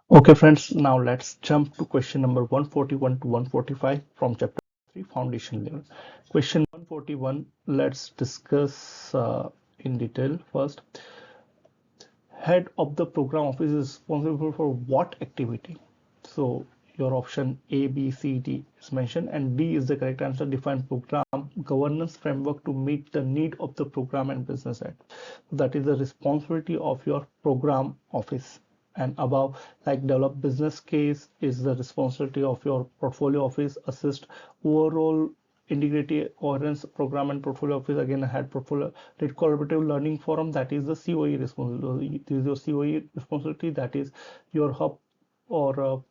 Okay, friends, now let's jump to question number 141 to 145 from chapter 3, foundation level. Question 141, let's discuss in detail first. Head of the program office is responsible for what activity? So your option A, B, C, D is mentioned, and D is the correct answer. Define program governance framework to meet the need of the program and business head. That is the responsibility of your program office. And above, like develop business case is the responsibility of your portfolio office. Assist overall integrity coherence program and portfolio office, again had portfolio. Did collaborative learning forum, that is the COE responsibility. This is your COE responsibility, that is your hub or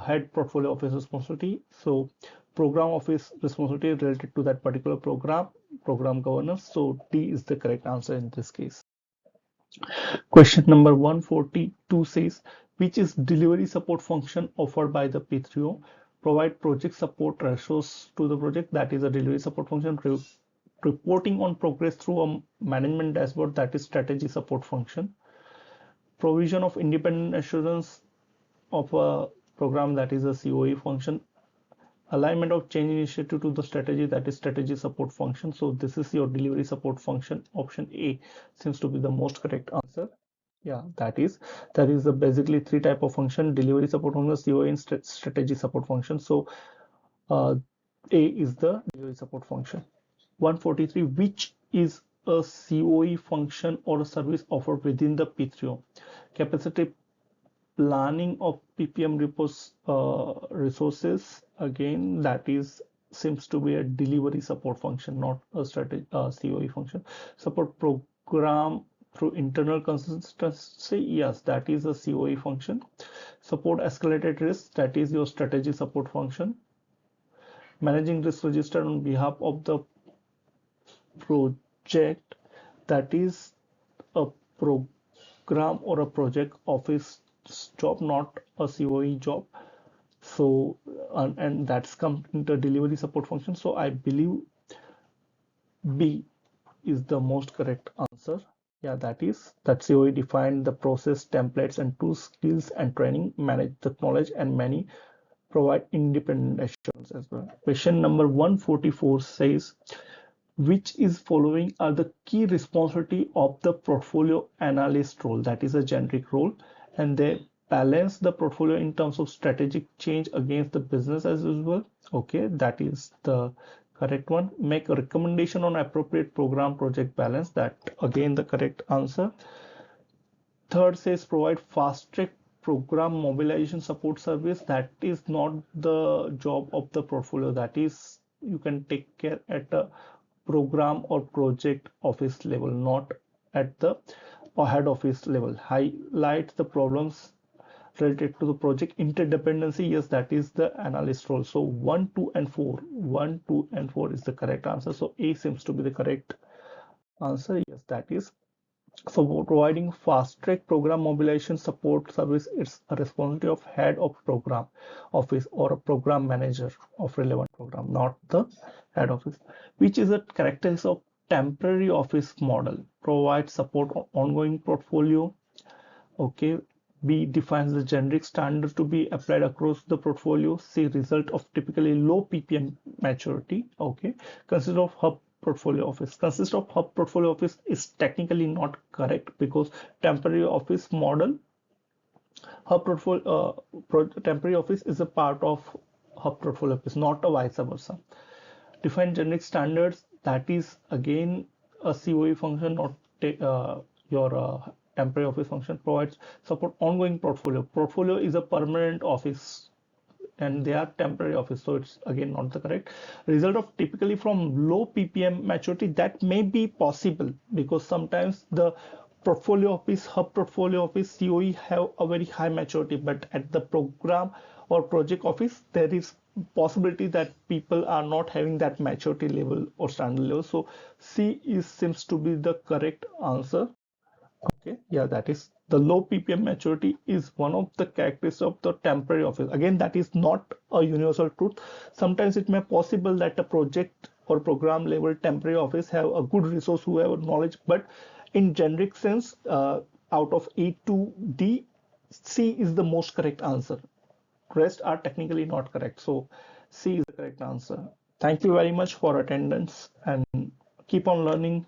head portfolio office responsibility. So program office responsibility related to that particular program governance. So D is the correct answer in this case. Question number 142 says, which is delivery support function offered by the P3O? Provide project support ratios to the project, that is a delivery support function. Reporting on progress through a management dashboard, that is strategy support function. Provision of independent assurance of a program, that is a COE function. Alignment of change initiative to the strategy, that is strategy support function. So this is your delivery support function. Option A seems to be the most correct answer. Yeah, that is the basically three type of function: delivery support function, COE, and strategy support function. So A is the delivery support function. 143, which is a COE function or a service offered within the P3O? Capacity planning of PPM resources, again that is seems to be a delivery support function, not a strategy COE function. Support program through internal consistency, yes, that is a COE function. Support escalated risk, that is your strategy support function. Managing risk register on behalf of the project, that is a program or a project office job, not a COE job. So and that's come into delivery support function. So I believe B is the most correct answer. Yeah, that COE defined the process, templates, and tools, skills, and training, manage the knowledge, and many provide independent assurance as well. Question number 144 says, which is following are the key responsibility of the portfolio analyst role? That is a generic role, and they balance the portfolio in terms of strategic change against the business as usual. Okay, that is the correct one. Make a recommendation on appropriate program project balance, that again the correct answer. Third says provide fast track program mobilization support service, that is not the job of the portfolio, that is you can take care at a program or project office level, not at the head office level. Highlight the problems related to the project interdependency, yes, that is the analyst role. So 1, 2, and 4, 1, 2, and 4 is the correct answer. So A seems to be the correct answer. Yes, that is. So providing fast track program mobilization support service, it's a responsibility of head of program office or a program manager of relevant program, not the head office. Which is a characteristic of temporary office model? Provide support on ongoing portfolio. Okay. B defines the generic standard to be applied across the portfolio. C result of typically low PPM maturity. Okay. Consists of hub portfolio office. Consist of hub portfolio office is technically not correct, because temporary office model, hub portfolio temporary office is a part of hub portfolio office, not a vice versa. Define generic standards, that is again a COE function, or your temporary office function. Provides support ongoing portfolio. Portfolio is a permanent office and they are temporary office, so it's again not the correct. Result of typically from low PPM maturity, that may be possible, because sometimes the portfolio office, hub portfolio office, COE have a very high maturity, but at the program or project office there is possibility that people are not having that maturity level or standard level. So C seems to be the correct answer. Okay, yeah, that is the low PPM maturity is one of the characteristics of the temporary office. Again, that is not a universal truth. Sometimes it may possible that a project or program level temporary office have a good resource who have knowledge, but in generic sense, out of A to D, C is the most correct answer. Rest are technically not correct. So C is the correct answer. Thank you very much for attendance and keep on learning.